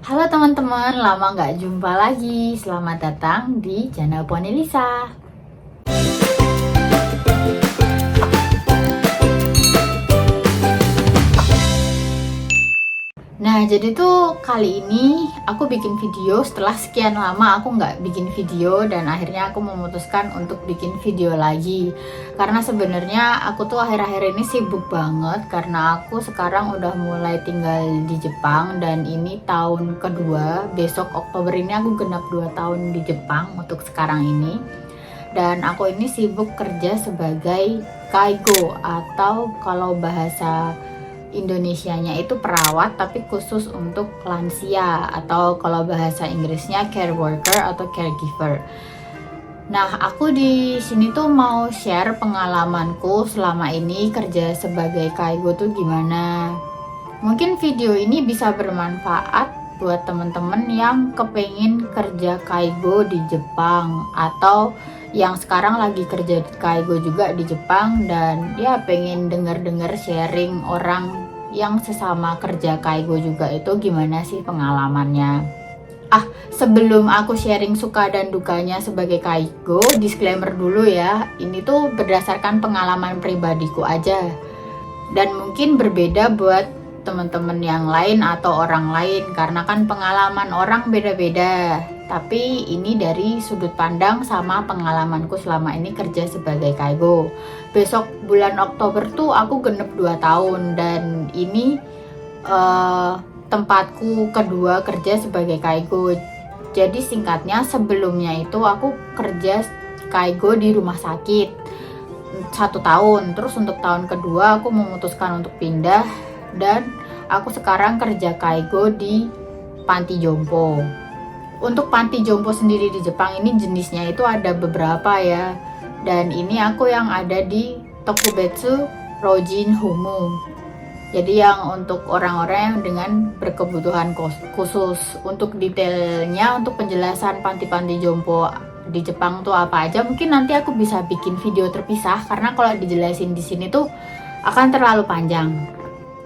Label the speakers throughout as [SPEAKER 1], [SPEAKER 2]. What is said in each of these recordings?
[SPEAKER 1] Halo teman-teman, lama nggak jumpa lagi. Selamat datang di channel Poni Lisa. Nah, jadi tuh kali ini aku bikin video setelah sekian lama aku nggak bikin video dan akhirnya aku memutuskan untuk bikin video lagi. Karena sebenarnya aku tuh akhir-akhir ini sibuk banget karena aku sekarang udah mulai tinggal di Jepang dan ini tahun kedua. Besok Oktober ini aku genap 2 tahun di Jepang untuk sekarang ini. Dan aku ini sibuk kerja sebagai kaigo atau kalau bahasa Indonesianya itu perawat tapi khusus untuk lansia atau kalau bahasa Inggrisnya care worker atau caregiver. Nah, aku di sini tuh mau share pengalamanku selama ini kerja sebagai kaigo tuh gimana. Mungkin video ini bisa bermanfaat buat temen-temen yang kepengen kerja kaigo di Jepang atau yang sekarang lagi kerja kaigo juga di Jepang dan ya pengen denger-denger sharing orang yang sesama kerja kaigo juga itu gimana sih pengalamannya. Sebelum aku sharing suka dan dukanya sebagai kaigo, disclaimer dulu ya, ini tuh berdasarkan pengalaman pribadiku aja dan mungkin berbeda buat teman-teman yang lain atau orang lain karena kan pengalaman orang beda-beda. Tapi ini dari sudut pandang sama pengalamanku selama ini kerja sebagai kaigo. Besok bulan Oktober tuh aku genep 2 tahun dan ini tempatku kedua kerja sebagai kaigo. Jadi singkatnya sebelumnya itu aku kerja kaigo di rumah sakit 1 tahun. Terus untuk tahun kedua aku memutuskan untuk pindah dan aku sekarang kerja kaigo di panti jompo. Untuk panti jompo sendiri di Jepang ini jenisnya itu ada beberapa ya. Dan ini aku yang ada di Tokubetsu Rojin Homu. Jadi yang untuk orang-orang yang dengan berkebutuhan khusus. Untuk detailnya, untuk penjelasan panti-panti jompo di Jepang tuh apa aja, mungkin nanti aku bisa bikin video terpisah karena kalau dijelasin di sini tuh akan terlalu panjang.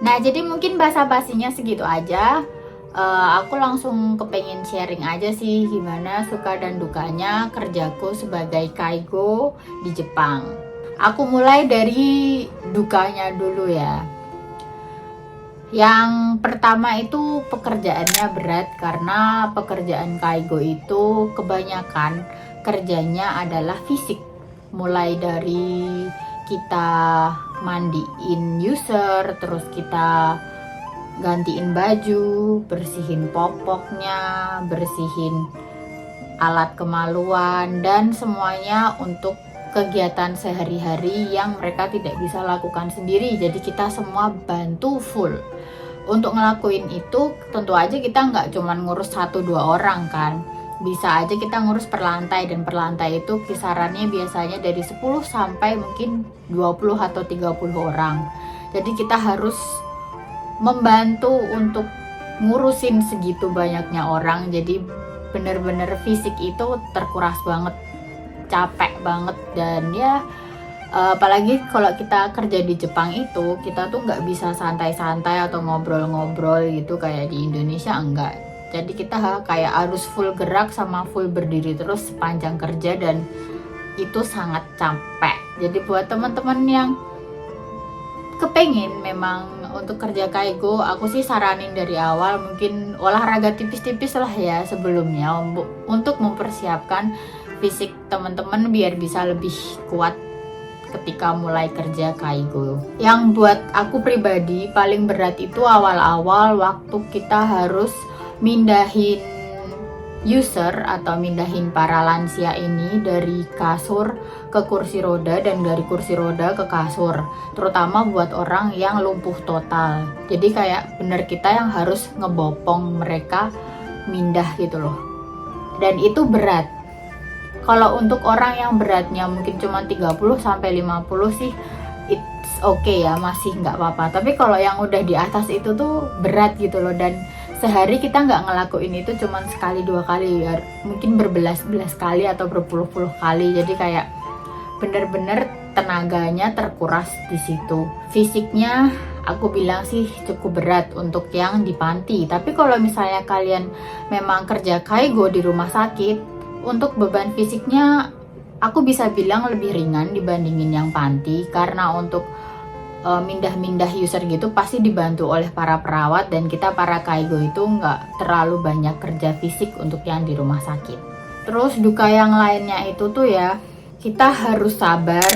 [SPEAKER 1] Nah, jadi mungkin basa-basinya segitu aja. Aku langsung kepengen sharing aja sih gimana suka dan dukanya kerjaku sebagai kaigo di Jepang. Aku mulai dari dukanya dulu ya. Yang pertama itu pekerjaannya berat karena pekerjaan kaigo itu kebanyakan kerjanya adalah fisik. Mulai dari kita mandiin user, terus kita gantiin baju, bersihin popoknya, bersihin alat kemaluan dan semuanya untuk kegiatan sehari-hari yang mereka tidak bisa lakukan sendiri. Jadi kita semua bantu full. Untuk ngelakuin itu tentu aja kita nggak cuma ngurus 1-2 orang kan. Bisa aja kita ngurus per lantai dan per lantai itu kisarannya biasanya dari 10 sampai mungkin 20 atau 30 orang. Jadi kita harus membantu untuk ngurusin segitu banyaknya orang. Jadi bener-bener fisik itu terkuras banget, capek banget dan ya apalagi kalau kita kerja di Jepang itu kita tuh nggak bisa santai-santai atau ngobrol-ngobrol gitu kayak di Indonesia, enggak. Jadi kita kayak harus full gerak sama full berdiri terus sepanjang kerja dan itu sangat capek. Jadi buat teman-teman yang kepengen memang untuk kerja kaigo, aku sih saranin dari awal mungkin olahraga tipis-tipis lah ya sebelumnya untuk mempersiapkan fisik teman-teman biar bisa lebih kuat ketika mulai kerja kaigo. Yang buat aku pribadi paling berat itu awal-awal waktu kita harus mindahin user atau mindahin para lansia ini dari kasur ke kursi roda dan dari kursi roda ke kasur, terutama buat orang yang lumpuh total. Jadi kayak bener kita yang harus ngebopong mereka mindah gitu loh. Dan itu berat. Kalau untuk orang yang beratnya mungkin cuma 30 sampai 50 sih it's okay ya, masih nggak apa-apa. Tapi kalau yang udah di atas itu tuh berat gitu loh dan sehari kita nggak ngelakuin itu cuma sekali 2 kali ya, mungkin berbelas-belas kali atau berpuluh-puluh kali. Jadi kayak bener-bener tenaganya terkuras di situ. Fisiknya aku bilang sih cukup berat untuk yang di panti. Tapi kalau misalnya kalian memang kerja kaigo di rumah sakit, untuk beban fisiknya aku bisa bilang lebih ringan dibandingin yang panti, karena untuk mindah-mindah user gitu pasti dibantu oleh para perawat, dan kita para kaigo itu nggak terlalu banyak kerja fisik untuk yang di rumah sakit. Terus duka yang lainnya itu tuh ya, kita harus sabar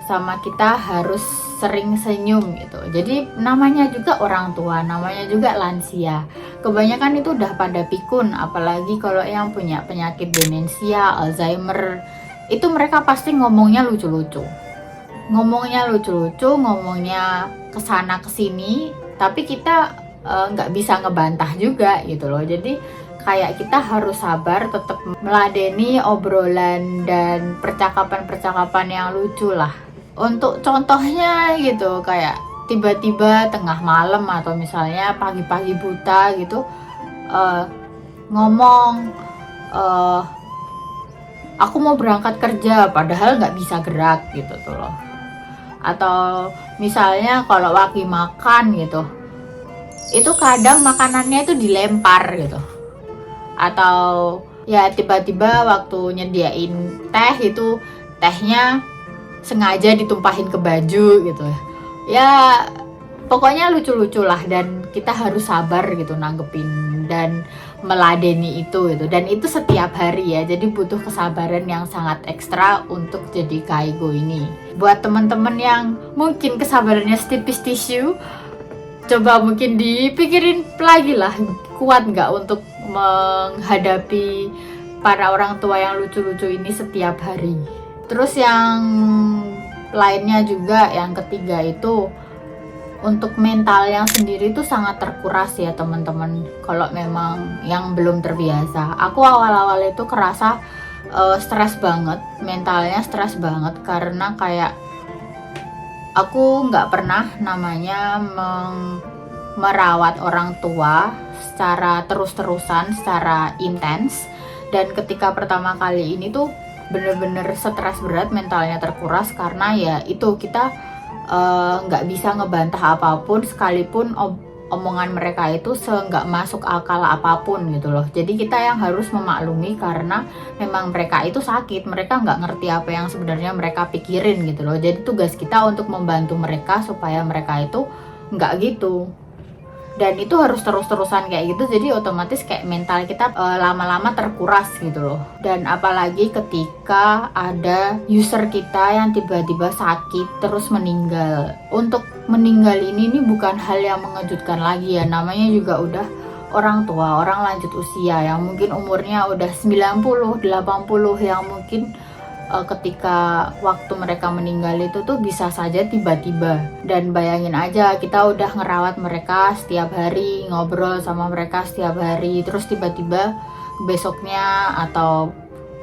[SPEAKER 1] sama kita harus sering senyum gitu. Jadi namanya juga orang tua, namanya juga lansia. Kebanyakan itu udah pada pikun, apalagi kalau yang punya penyakit demensia, Alzheimer, itu mereka pasti ngomongnya lucu-lucu. Ngomongnya kesana kesini, tapi kita nggak bisa ngebantah juga gitu loh. Jadi kayak kita harus sabar, tetap meladeni obrolan dan percakapan-percakapan yang lucu lah. Untuk contohnya gitu, kayak tiba-tiba tengah malam atau misalnya pagi-pagi buta gitu, ngomong, aku mau berangkat kerja, padahal nggak bisa gerak gitu tuh loh. Atau misalnya kalau lagi makan gitu, itu kadang makanannya itu dilempar gitu. Atau ya tiba-tiba waktu nyediain teh itu, tehnya sengaja ditumpahin ke baju gitu. Ya pokoknya lucu-lucu lah, dan kita harus sabar gitu nanggepin dan meladeni itu gitu. Dan itu setiap hari ya, jadi butuh kesabaran yang sangat ekstra untuk jadi kaigo ini. Buat teman-teman yang mungkin kesabarannya setipis tisu, coba mungkin dipikirin lagi lah, kuat nggak untuk menghadapi para orang tua yang lucu-lucu ini setiap hari. Terus yang lainnya juga, yang ketiga itu untuk mental yang sendiri itu sangat terkuras ya teman-teman, kalau memang yang belum terbiasa. Aku awal-awal itu kerasa stres banget, mentalnya stres banget, karena kayak aku nggak pernah namanya merawat orang tua secara terus-terusan, secara intens. Dan ketika pertama kali ini tuh bener-bener stres berat, mentalnya terkuras, karena ya itu kita nggak bisa ngebantah apapun, sekalipun omongan mereka itu nggak masuk akal apapun gitu loh. Jadi kita yang harus memaklumi, karena memang mereka itu sakit, mereka nggak ngerti apa yang sebenarnya mereka pikirin gitu loh. Jadi tugas kita untuk membantu mereka supaya mereka itu nggak gitu. Dan itu harus terus-terusan kayak gitu, jadi otomatis kayak mental kita lama-lama terkuras gitu loh. Dan apalagi ketika ada user kita yang tiba-tiba sakit terus meninggal. Untuk meninggal ini bukan hal yang mengejutkan lagi ya, namanya juga udah orang tua, orang lanjut usia yang mungkin umurnya udah 90, 80, yang mungkin ketika waktu mereka meninggal itu tuh bisa saja tiba-tiba. Dan bayangin aja, kita udah ngerawat mereka setiap hari, ngobrol sama mereka setiap hari, terus tiba-tiba besoknya atau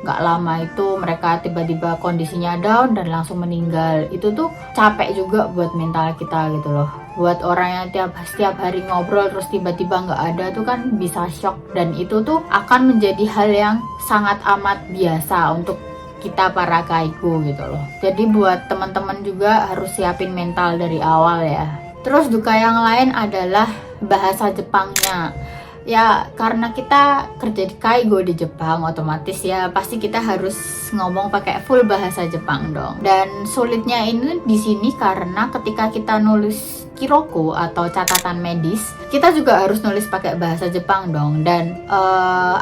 [SPEAKER 1] nggak lama itu mereka tiba-tiba kondisinya down dan langsung meninggal. Itu tuh capek juga buat mental kita gitu loh. Buat orang yang setiap hari ngobrol terus tiba-tiba nggak ada tuh kan bisa shock, dan itu tuh akan menjadi hal yang sangat amat biasa untuk kita para kaigo gitu loh. Jadi buat teman-teman juga harus siapin mental dari awal ya. Terus duka yang lain adalah bahasa Jepangnya. Ya karena kita kerja di kaigo di Jepang, otomatis ya pasti kita harus ngomong pakai full bahasa Jepang dong. Dan sulitnya ini di sini karena ketika kita nulis kiroko atau catatan medis, kita juga harus nulis pakai bahasa Jepang dong. Dan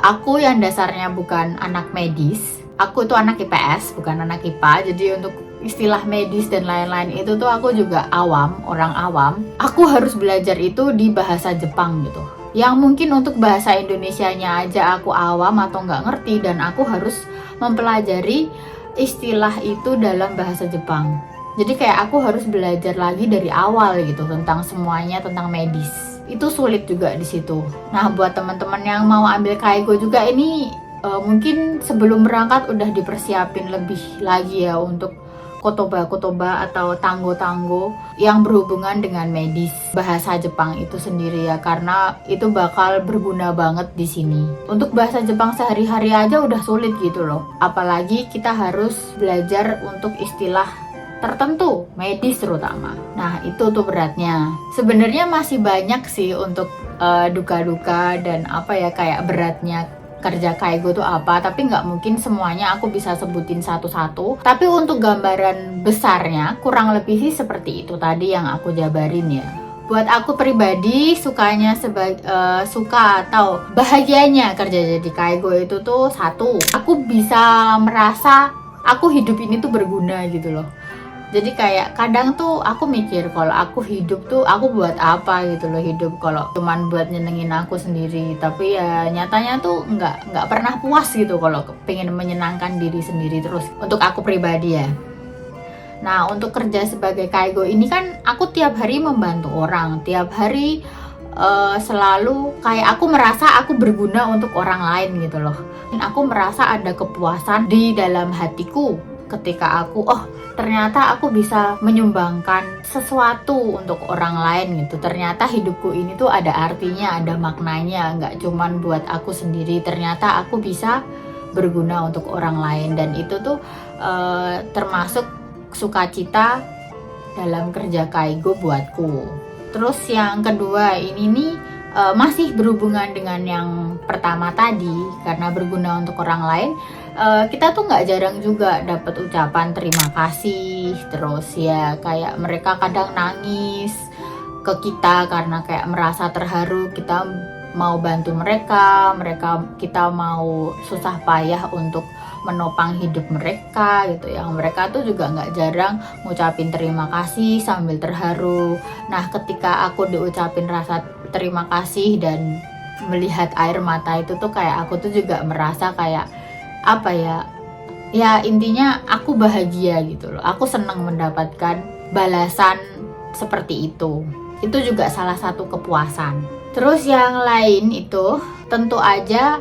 [SPEAKER 1] aku yang dasarnya bukan anak medis, aku tuh anak IPS, bukan anak IPA. Jadi untuk istilah medis dan lain-lain itu tuh aku juga awam, orang awam. Aku harus belajar itu di bahasa Jepang gitu. Yang mungkin untuk bahasa Indonesianya aja aku awam atau nggak ngerti, dan aku harus mempelajari istilah itu dalam bahasa Jepang. Jadi kayak aku harus belajar lagi dari awal gitu tentang semuanya, tentang medis. Itu sulit juga di situ. Nah, buat teman-teman yang mau ambil kaigo juga ini mungkin sebelum berangkat udah dipersiapin lebih lagi ya untuk kotoba atau tanggo yang berhubungan dengan medis bahasa Jepang itu sendiri ya, karena itu bakal berguna banget di sini. Untuk bahasa Jepang sehari-hari aja udah sulit gitu loh, apalagi kita harus belajar untuk istilah tertentu, medis terutama. Nah itu tuh beratnya. Sebenarnya masih banyak sih untuk duka-duka dan apa ya, kayak beratnya kerja kaigo tuh apa, tapi nggak mungkin semuanya aku bisa sebutin satu-satu. Tapi untuk gambaran besarnya kurang lebih sih seperti itu tadi yang aku jabarin ya. Buat aku pribadi, suka atau bahagianya kerja jadi kaigo itu tuh satu, aku bisa merasa aku hidup ini tuh berguna gitu loh. Jadi kayak kadang tuh aku mikir kalau aku hidup tuh aku buat apa gitu loh, hidup kalau cuman buat nyenengin aku sendiri. Tapi ya nyatanya tuh nggak pernah puas gitu kalau pengen menyenangkan diri sendiri terus untuk aku pribadi ya. Nah untuk kerja sebagai kaigo ini kan aku tiap hari membantu orang, tiap hari selalu kayak aku merasa aku berguna untuk orang lain gitu loh. Dan aku merasa ada kepuasan di dalam hatiku ketika aku ternyata aku bisa menyumbangkan sesuatu untuk orang lain gitu. Ternyata hidupku ini tuh ada artinya, ada maknanya, nggak cuman buat aku sendiri. Ternyata aku bisa berguna untuk orang lain, dan itu tuh termasuk sukacita dalam kerja kaigo buatku. Terus yang kedua ini nih masih berhubungan dengan yang pertama tadi, karena berguna untuk orang lain. Kita tuh nggak jarang juga dapat ucapan terima kasih. Terus ya kayak mereka kadang nangis ke kita karena kayak merasa terharu kita mau bantu mereka, kita mau susah payah untuk menopang hidup mereka gitu. Yang mereka tuh juga nggak jarang ngucapin terima kasih sambil terharu. Nah ketika aku diucapin rasa terima kasih dan melihat air mata itu tuh kayak aku tuh juga merasa kayak apa ya intinya aku bahagia gitu loh. Aku senang mendapatkan balasan seperti itu juga salah satu kepuasan. Terus yang lain itu tentu aja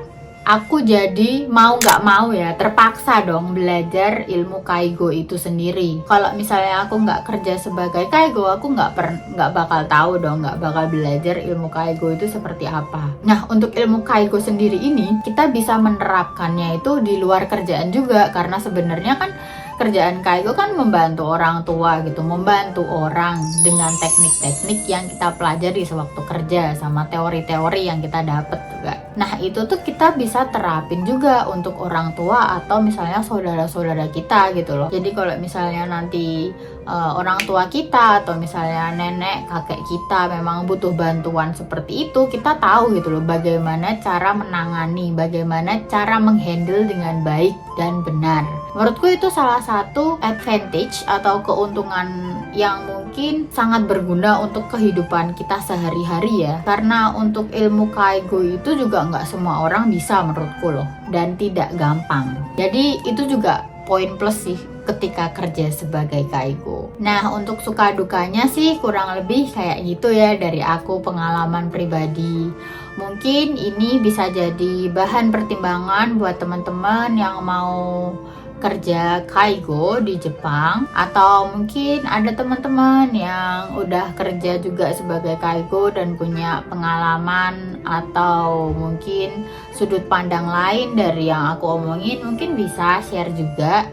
[SPEAKER 1] aku jadi mau nggak mau ya terpaksa dong belajar ilmu kaigo itu sendiri. Kalau misalnya aku nggak kerja sebagai kaigo, aku nggak bakal tahu dong, nggak bakal belajar ilmu kaigo itu seperti apa. Nah untuk ilmu kaigo sendiri ini kita bisa menerapkannya itu di luar kerjaan juga, karena sebenarnya kan kerjaan kaigo kan membantu orang tua gitu, membantu orang dengan teknik-teknik yang kita pelajari sewaktu kerja sama teori-teori yang kita dapat juga. Nah itu tuh kita bisa terapin juga untuk orang tua atau misalnya saudara-saudara kita gitu loh. Jadi kalau misalnya nanti orang tua kita atau misalnya nenek kakek kita memang butuh bantuan seperti itu, kita tahu gitu loh bagaimana cara menangani, bagaimana cara menghandle dengan baik dan benar. Menurutku itu salah satu advantage atau keuntungan yang mungkin sangat berguna untuk kehidupan kita sehari-hari ya. Karena untuk ilmu kaigo itu juga nggak semua orang bisa menurutku loh, dan tidak gampang. Jadi itu juga poin plus sih ketika kerja sebagai kaigo. Nah untuk suka dukanya sih kurang lebih kayak gitu ya dari aku, pengalaman pribadi. Mungkin ini bisa jadi bahan pertimbangan buat teman-teman yang mau kerja kaigo di Jepang, atau mungkin ada teman-teman yang udah kerja juga sebagai kaigo dan punya pengalaman atau mungkin sudut pandang lain dari yang aku omongin, mungkin bisa share juga.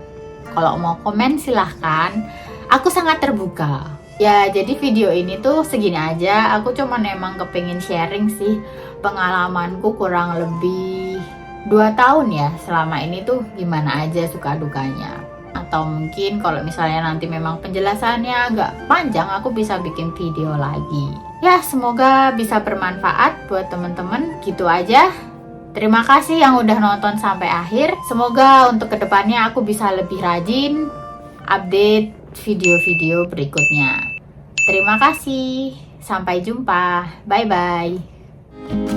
[SPEAKER 1] Kalau mau komen silahkan, aku sangat terbuka. Ya jadi video ini tuh segini aja, aku cuman emang kepengin sharing sih pengalamanku kurang lebih 2 tahun ya selama ini tuh gimana aja suka dukanya. Atau mungkin kalau misalnya nanti memang penjelasannya agak panjang, aku bisa bikin video lagi. Ya semoga bisa bermanfaat buat temen-temen. Gitu aja. Terima kasih yang udah nonton sampai akhir. Semoga untuk kedepannya aku bisa lebih rajin update video-video berikutnya. Terima kasih. Sampai jumpa. Bye-bye.